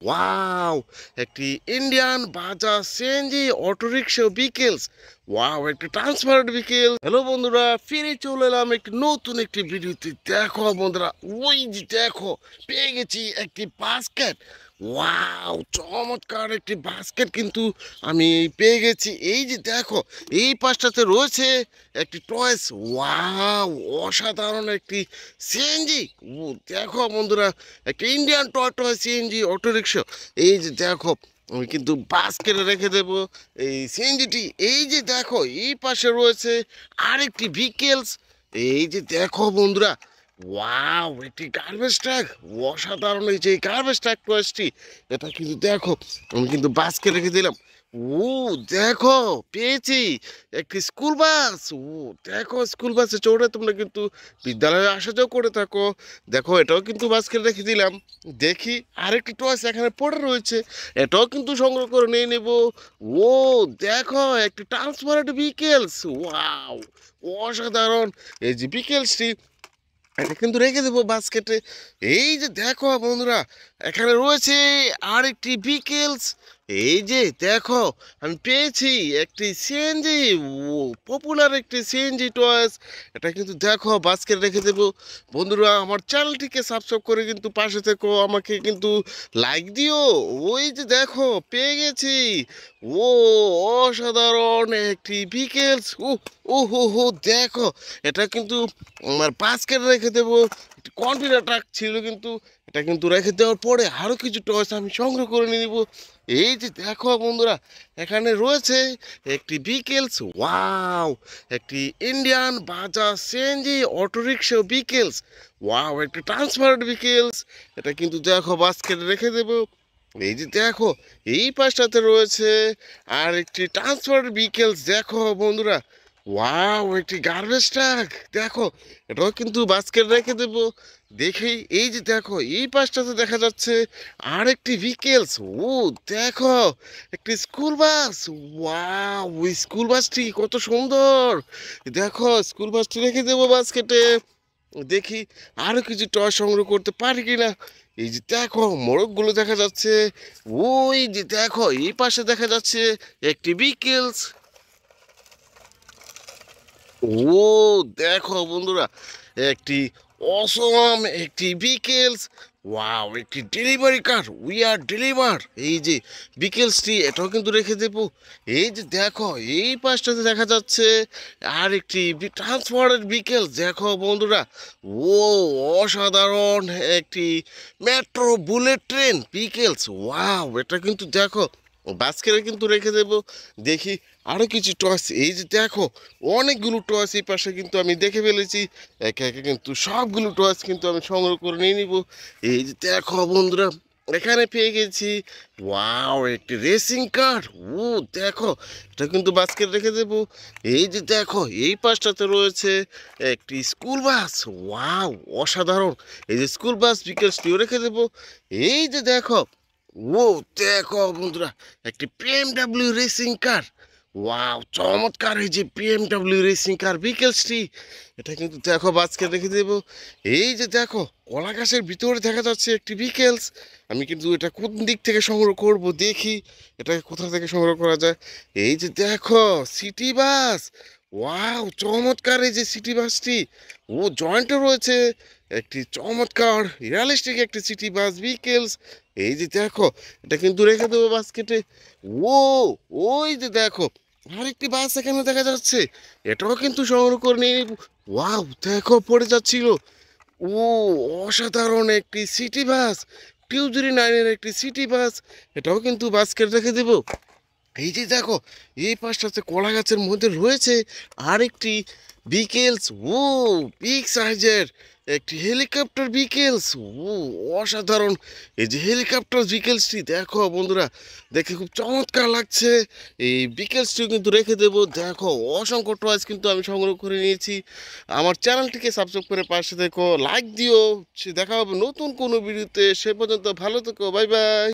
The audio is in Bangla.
ওয়াও! একটি Indian Bajaj CNG autorickshaw vehicles. Wow! একটি ট্রান্সপারেন্ট বিকেল। হ্যালো বন্ধুরা, ফিরে চলে এলাম একটি নতুন একটি ভিডিওতে। দেখো বন্ধুরা, ওই যে দেখো, পেয়ে গেছি একটি বাস্কেট। ওয়াও! চমৎকার একটি বাস্কেট কিন্তু আমি পেয়ে গেছি। এই যে দেখো, এই পাশটাতে রয়েছে একটি টয়েস। ওয়াও! অসাধারণ একটি সিএনজি। দেখো বন্ধুরা, একটা ইন্ডিয়ান টয় সিএনজি অটোরিকশা। এই যে দেখো, আমি কিন্তু বাস্কেটে রেখে দেব এই সিএনজিটি। এই যে দেখো, এই পাশে রয়েছে আরেকটি ভিকেলস। এই যে দেখো বন্ধুরা, ওয়াও! একটি গার্বেজ ট্রাক। অসাধারণ এই যে গার্বেজ ট্রাক টয়েসটি, এটা কিন্তু দেখো, আমি কিন্তু বাস্কেট রেখে দিলাম। ও দেখো, পেয়েছি একটি স্কুল বাস। ও দেখো, স্কুল বাসে চড়ে তোমরা কিন্তু বিদ্যালয়ে আসা যাওয়া করে থাকো। দেখো, এটাও কিন্তু বাস্কেট রেখে দিলাম। দেখি আরেকটি টয়েস এখানে পড়ে রয়েছে, এটাও কিন্তু সংগ্রহ করে নিয়ে নেব। ও দেখো, একটি ট্রান্সপারেন্ট ভিকেলস। ওয়াও! অসাধারণ এই যে ভিকেলসটি, এটা কিন্তু রেখে দেবো বাস্কেটে। এই যে দেখো বন্ধুরা, এখানে রয়েছে আরেকটি ভিকেলস। এই যে দেখো, আমি পেয়েছি একটি সিএনজি, পপুলার একটি সিএনজি টয়েস। এটা কিন্তু দেখো বাস্কেট রেখে দেবো। বন্ধুরা, আমার চ্যানেলটিকে সাবস্ক্রাইব করে কিন্তু পাশে থেকো, আমাকে কিন্তু লাইক দিও। ওই যে দেখো, পেয়ে গেছি। ও অসাধারণ একটি ভিকেলস। ও হো হো দেখো, এটা কিন্তু আমার বাস্কেট রেখে দেবো। কন্টেনার ট্রাক ছিল কিন্তু, এটা কিন্তু রেখে দেওয়ার পরে আরও কিছু টয়েস আমি সংগ্রহ করে নিয়ে নিব। এই যে দেখো বন্ধুরা, এখানে রয়েছে একটি ভিকেলস। ওয়াও! একটি Indian Bajaj CNG autorickshaw vehicles. Wow! একটি ট্রান্সপারেন্ট ভিকেলস। এটা কিন্তু দেখো বাস্কেটে রেখে দেবো। এই যে দেখো, এই পাশটাতে রয়েছে আর একটি ট্রান্সপারেন্ট ভিকেলস। দেখো বন্ধুরা, ওয়াও! একটি গার্বেজ ট্রাক। দেখো, এটাও কিন্তু বাস্কেট রেখে দেবো। দেখি এই যে দেখো, এই পাশটাতে দেখা যাচ্ছে আর একটি ভিকেলস। ও দেখো, একটি স্কুল বাস। ওয়াও! ওই স্কুল বাসটি কত সুন্দর। দেখো, স্কুল বাসটি রেখে দেবো বাস্কেটে। দেখি আরো কিছু টয় সংগ্রহ করতে পারি কিনা। এই যে দেখো, মোরগগুলো দেখা যাচ্ছে। ওই যে দেখো, এই পাশে দেখা যাচ্ছে একটি ভিকেলস। ও দেখো বন্ধুরা, একটি অসম একটি বিকেলস। ওয়াও! একটি delivery car, we are deliver. এই যে বিকেলসটি, এটাও কিন্তু রেখে দেবো। এই যে দেখো, এই পাশটাতে দেখা যাচ্ছে আর একটি ট্রান্সফারের বিকেলস। দেখো বন্ধুরা, ও অসাধারণ একটি মেট্রো বুলেট ট্রেন বিকেলস। ওয়াও! এটা কিন্তু দেখো বাস্কেটে কিন্তু রেখে দেবো। দেখি আরও কিছু টয়েস। এই যে দেখো, অনেকগুলো টয়েস এই পাশে কিন্তু আমি দেখে ফেলেছি। একে একে কিন্তু সবগুলো টয়েস কিন্তু আমি সংগ্রহ করে নিয়ে নিব। এই যে দেখো বন্ধুরা, এখানে পেয়ে গেছি ওয়াও! একটি রেসিং কার। ও দেখো, এটা কিন্তু বাস্কেট রেখে দেবো। এই যে দেখো, এই পাশটাতে রয়েছে একটি স্কুল বাস। ওয়াও! অসাধারণ এই যে স্কুল বাস বিকেলসটিও রেখে দেবো। এই যে দেখো, ও দেখো বন্ধুরা, একটি বিএমডব্লিউ রেসিং কার। ওয়াও! চমৎকার এই যে বিএমডব্লিউ রেসিং কার ভিকেলসটি, এটা কিন্তু দেখো বাজকে রেখে দেবো। এই যে দেখো, কলা গাছের ভিতরে দেখা যাচ্ছে একটি ভিকেলস। আমি কিন্তু এটা কোন দিক থেকে সংগ্রহ করব, দেখি এটাকে কোথা থেকে সংগ্রহ করা যায়। এই যে দেখো, সিটি বাস। ওয়াও! চমৎকার এই যে সিটি বাসটি। ও জয়েন্টও রয়েছে। একটি চমৎকার রিয়ালিস্টিক একটি সিটি বাস ভিকেলস। এই যে দেখো, এটা কিন্তু রেখে দেবো বাস্কেটে। ও ওই যে দেখো, আরেকটি বাস এখানে দেখা যাচ্ছে, এটাও কিন্তু সংগ্রহ করে নিয়ে নিব। ওয়াও! দেখো, পড়ে যাচ্ছিল। ও অসাধারণ একটি সিটি বাস, 209-এর একটি সিটি বাস। এটাও কিন্তু বাস্কেট রেখে দেবো। এই যে দেখো, এই পাশটাতে কলা গাছের মধ্যে রয়েছে আরেকটি বিকেলস। ও বিগ সাইজের একটি হেলিকপ্টার বিকেলস। ও অসাধারণ এই যে হেলিকপ্টার বিকেলসটি। দেখো বন্ধুরা, দেখে খুব চমৎকার লাগছে। এই বিকেলসটিও কিন্তু রেখে দেবো। দেখো, অসংখ্য টয়েস কিন্তু আমি সংগ্রহ করে নিয়েছি। আমার চ্যানেলটিকে সাবস্ক্রাইব করে পাশে দেখো, লাইক দিও। দেখা হবে নতুন কোনো ভিডিওতে। সে পর্যন্ত ভালো থেকো, বাই বাই।